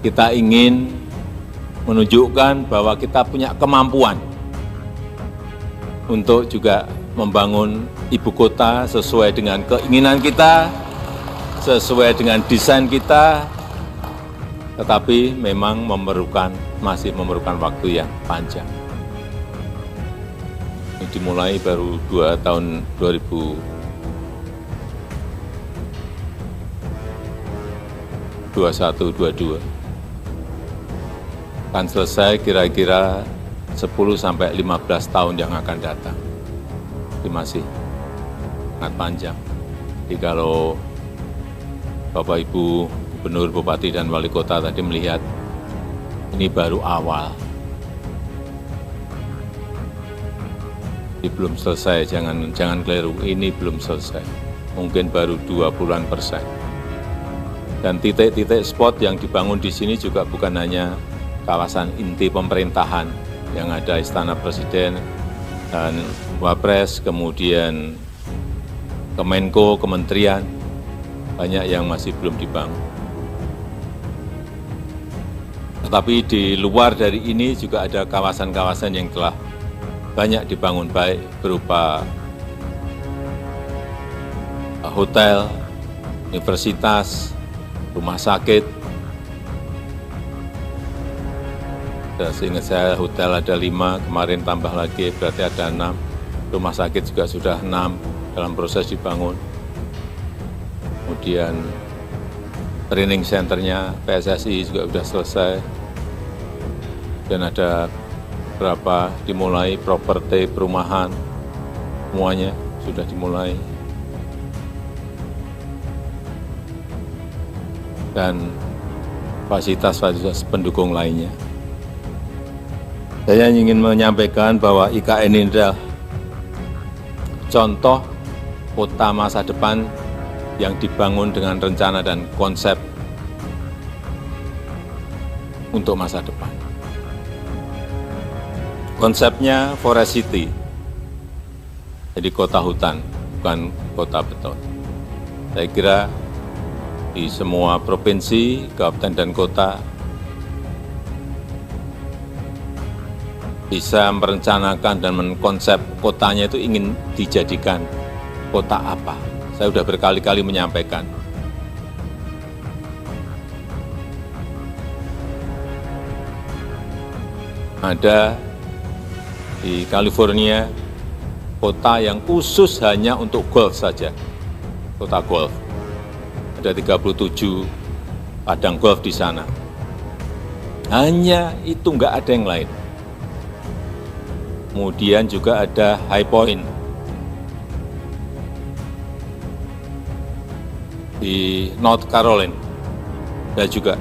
kita ingin menunjukkan bahwa kita punya kemampuan untuk juga membangun ibu kota sesuai dengan keinginan kita, sesuai dengan desain kita, tetapi memang masih memerlukan waktu yang panjang. Ini dimulai baru tahun 2021-22. Akan selesai kira-kira 10-15 tahun yang akan datang. Ini masih sangat panjang. Jadi kalau Bapak Ibu Gubernur, Bupati, dan Wali Kota tadi melihat ini baru awal. Ini belum selesai, jangan keliru, ini belum selesai. Mungkin baru 20%. Dan titik-titik spot yang dibangun di sini juga bukan hanya kawasan inti pemerintahan yang ada Istana Presiden dan Wapres, kemudian Kemenko, kementerian, banyak yang masih belum dibangun. Tetapi di luar dari ini juga ada kawasan-kawasan yang telah banyak dibangun, baik berupa hotel, universitas, rumah sakit. Seingat saya hotel ada 5, kemarin tambah lagi berarti ada 6. Rumah sakit juga sudah 6 dalam proses dibangun. Kemudian training centernya PSSI juga sudah selesai. Dan ada berapa dimulai properti perumahan, semuanya sudah dimulai. Dan fasilitas-fasilitas pendukung lainnya. Saya ingin menyampaikan bahwa IKN ini adalah contoh kota masa depan yang dibangun dengan rencana dan konsep untuk masa depan. Konsepnya Forest City, jadi kota hutan, bukan kota beton. Saya kira di semua provinsi, kabupaten, dan kota bisa merencanakan dan mengkonsep kotanya itu ingin dijadikan kota apa. Saya sudah berkali-kali menyampaikan. Ada di California kota yang khusus hanya untuk golf saja, kota golf. Ada 37 padang golf di sana. Hanya itu, nggak ada yang lain. Kemudian juga ada High Point di North Carolina, dan juga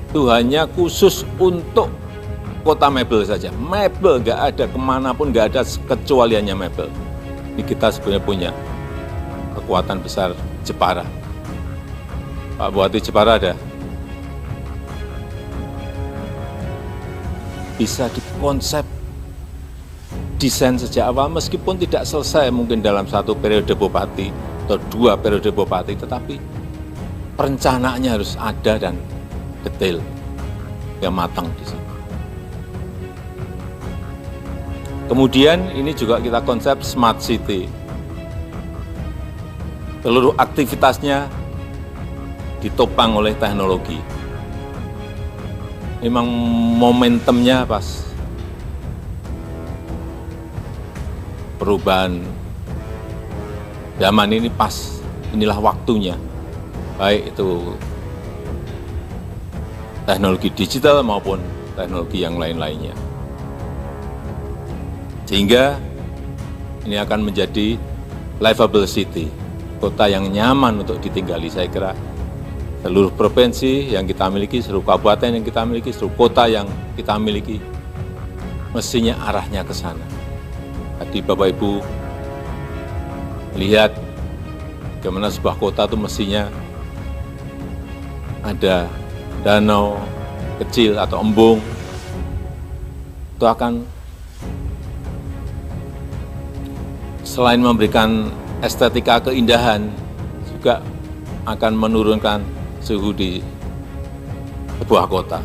itu hanya khusus untuk kota mebel saja. Mebel nggak ada, kemanapun nggak ada kecualiannya mebel. Ini kita sebenarnya punya kekuatan besar. Jepara, Pak Bupati Jepara ada. Bisa dikonsep, desain sejak awal, meskipun tidak selesai mungkin dalam 1 periode bupati atau 2 periode bupati, tetapi perencanaannya harus ada dan detail, yang matang di situ. Kemudian ini juga kita konsep Smart City. Seluruh aktivitasnya ditopang oleh teknologi. Memang momentumnya pas. Perubahan zaman ini pas, inilah waktunya. Baik itu teknologi digital maupun teknologi yang lain-lainnya. Sehingga ini akan menjadi livable city, kota yang nyaman untuk ditinggali. Saya kira seluruh provinsi yang kita miliki, seluruh kabupaten yang kita miliki, seluruh kota yang kita miliki, mestinya arahnya ke sana. Tadi Bapak Ibu lihat bagaimana sebuah kota itu mestinya ada danau kecil atau embung, itu akan selain memberikan estetika keindahan, juga akan menurunkan suhu di sebuah kota.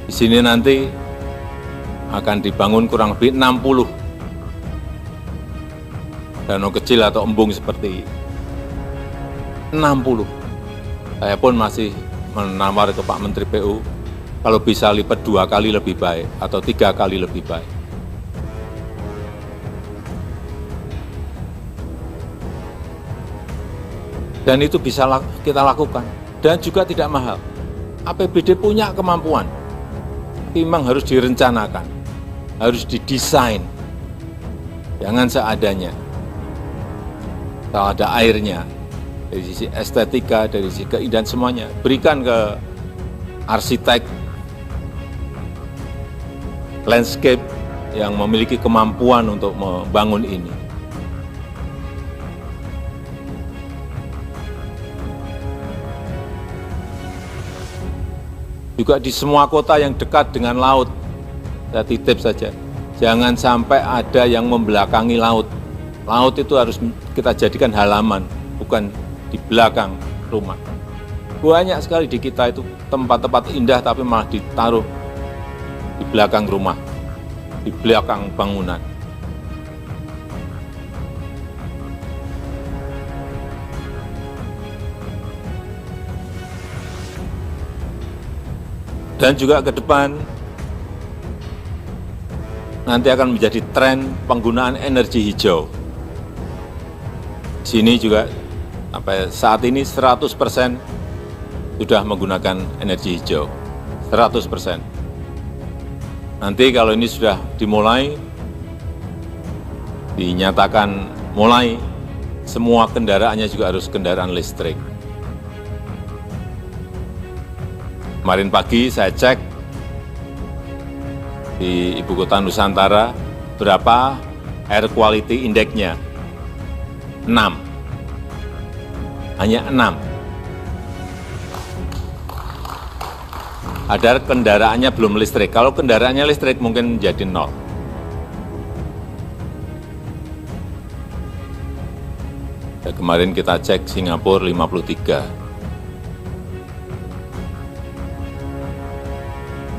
Di sini nanti akan dibangun kurang lebih 60 danau kecil atau embung seperti 60. Saya pun masih menawar ke Pak Menteri PU, kalau bisa lipat 2 kali lebih baik atau 3 kali lebih baik. Dan itu bisa kita lakukan, dan juga tidak mahal. APBD punya kemampuan, tapi memang harus direncanakan, harus didesain, jangan seadanya. Kalau ada airnya, dari sisi estetika, dari sisi keindahan semuanya, berikan ke arsitek landscape yang memiliki kemampuan untuk membangun ini. Juga di semua kota yang dekat dengan laut, saya titip saja, jangan sampai ada yang membelakangi laut. Laut itu harus kita jadikan halaman, bukan di belakang rumah. Banyak sekali di kita itu tempat-tempat indah tapi malah ditaruh di belakang rumah, di belakang bangunan. Dan juga ke depan nanti akan menjadi tren penggunaan energi hijau. Sini juga sampai saat ini 100% sudah menggunakan energi hijau, 100%. Nanti kalau ini sudah dimulai, dinyatakan mulai, semua kendaraannya juga harus kendaraan listrik. Kemarin pagi saya cek di Ibu Kota Nusantara berapa air quality index-nya. 6. Hanya 6. Ada kendaraannya belum listrik. Kalau kendaraannya listrik mungkin jadi 0. Ya, kemarin kita cek Singapura 53.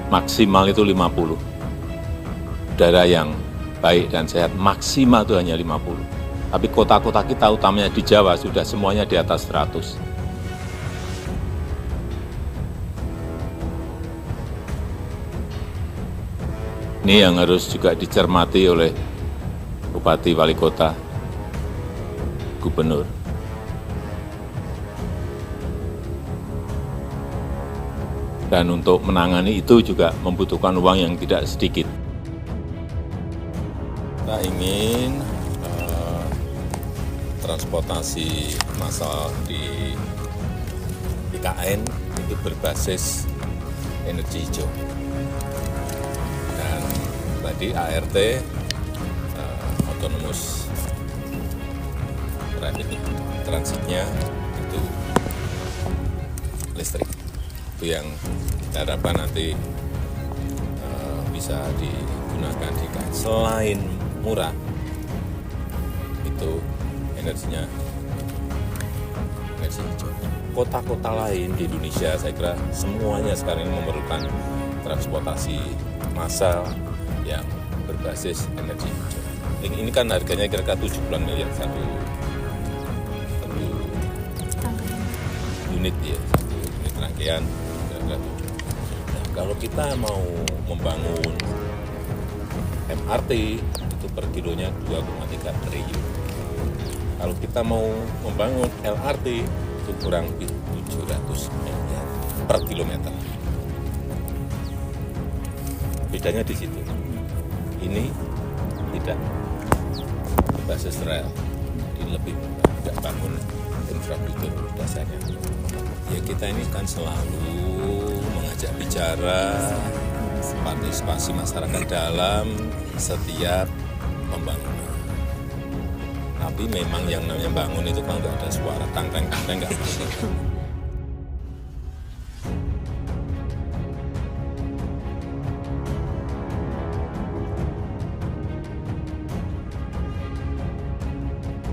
Maksimal itu 50. Udara yang baik dan sehat maksimal itu hanya 50. Tapi kota-kota kita utamanya di Jawa sudah semuanya di atas 100. Ini yang harus juga dicermati oleh Bupati, Wali Kota, Gubernur. Dan untuk menangani itu juga membutuhkan uang yang tidak sedikit. Kita ingin transportasi massal di IKN itu berbasis energi hijau. Dan tadi ART, autonomous rapid transitnya itu listrik. Itu yang kita harapkan nanti bisa digunakan di IKN. Selain murah, itu energinya energi hijau. Kota-kota lain di Indonesia saya kira semuanya sekarang ini memerlukan transportasi massal yang berbasis energi hijau. Ini kan harganya kira-kira 70 miliar satu unit ya, satu unit rangkaian. Nah, kalau kita mau membangun MRT itu per kilonya 2,3 triliun. Kalau kita mau membangun LRT itu kurang lebih 700 miliar per kilometer. Bedanya di situ. Ini tidak berbasis rel, ini lebih tidak bangun infrastruktur dasarnya. Ya kita ini kan selalu mengajak bicara partisipasi masyarakat dalam setiap pembangunan. Tapi memang yang namanya bangun itu kan nggak ada suara tang-tang nggak bisa.